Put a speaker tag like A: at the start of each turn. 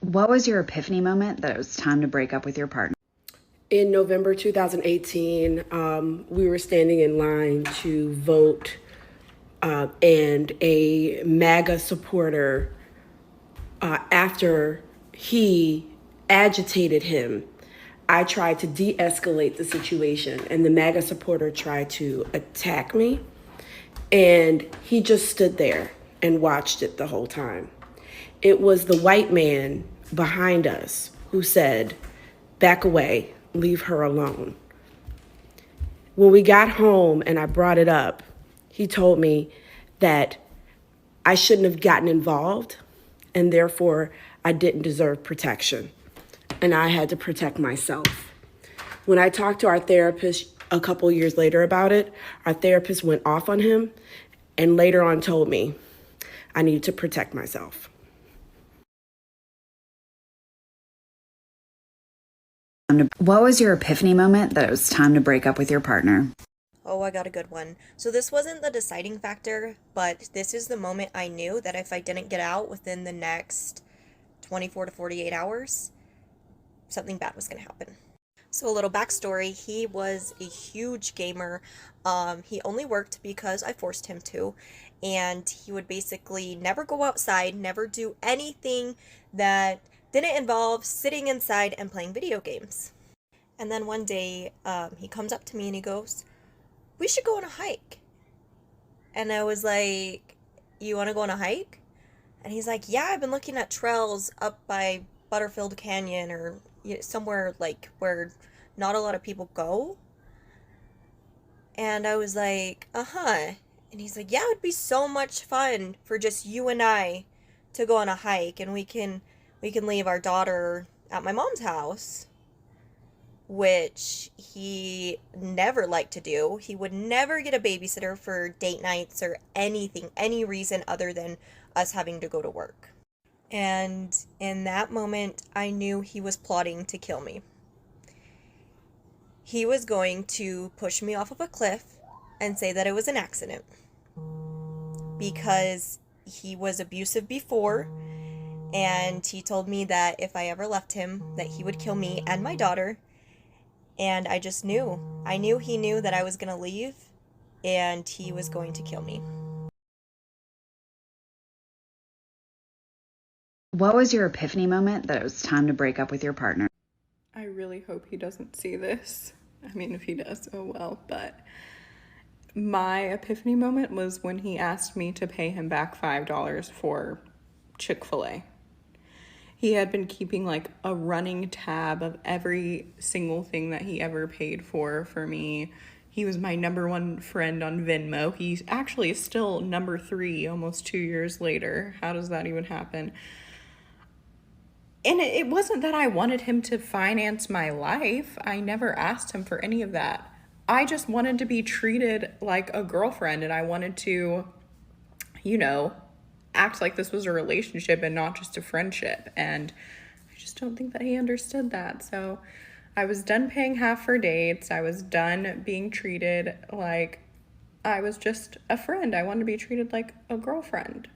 A: What was your epiphany moment that it was time to break up with your partner?
B: In November 2018, we were standing in line to vote, and a MAGA supporter, after he agitated him, I tried to de escalate the situation, and the MAGA supporter tried to attack me. And he just stood there and watched it the whole time. It was the white man behind us who said, "Back away, leave her alone." When we got home and I brought it up, he told me that I shouldn't have gotten involved and therefore I didn't deserve protection and I had to protect myself. When I talked to our therapist a couple years later about it, our therapist went off on him and later on told me I needed to protect myself.
A: What was your epiphany moment that it was time to break up with your partner?
C: Oh, I got a good one. So this wasn't the deciding factor, but this is the moment I knew that if I didn't get out within the next 24 to 48 hours, something bad was going to happen. So a little backstory, he was a huge gamer. He only worked because I forced him to, and he would basically never go outside, never do anything that didn't involve sitting inside and playing video games. And then one day, he comes up to me and he goes, "We should go on a hike." And I was like, "You want to go on a hike?" And he's like, "Yeah, I've been looking at trails up by Butterfield Canyon or somewhere like where not a lot of people go." And I was like, "Uh-huh." And he's like, "Yeah, it would be so much fun for just you and I to go on a hike, and we can leave our daughter at my mom's house," which he never liked to do. He would never get a babysitter for date nights or anything, any reason other than us having to go to work. And in that moment, I knew he was plotting to kill me. He was going to push me off of a cliff and say that it was an accident because he was abusive before, and he told me that if I ever left him, that he would kill me and my daughter. And I just knew. I knew he knew that I was going to leave and he was going to kill me.
A: What was your epiphany moment that it was time to break up with your partner?
D: I really hope he doesn't see this. I mean, if he does, oh well. But my epiphany moment was when he asked me to pay him back $5 for Chick-fil-A. He had been keeping like a running tab of every single thing that he ever paid for me. He was my number one friend on Venmo. He actually is still number 3 almost 2 years later. How does that even happen? And it wasn't that I wanted him to finance my life. I never asked him for any of that. I just wanted to be treated like a girlfriend, and I wanted to, act like this was a relationship and not just a friendship. And I just don't think that he understood that. So I was done paying half for dates. I was done being treated like I was just a friend. I wanted to be treated like a girlfriend.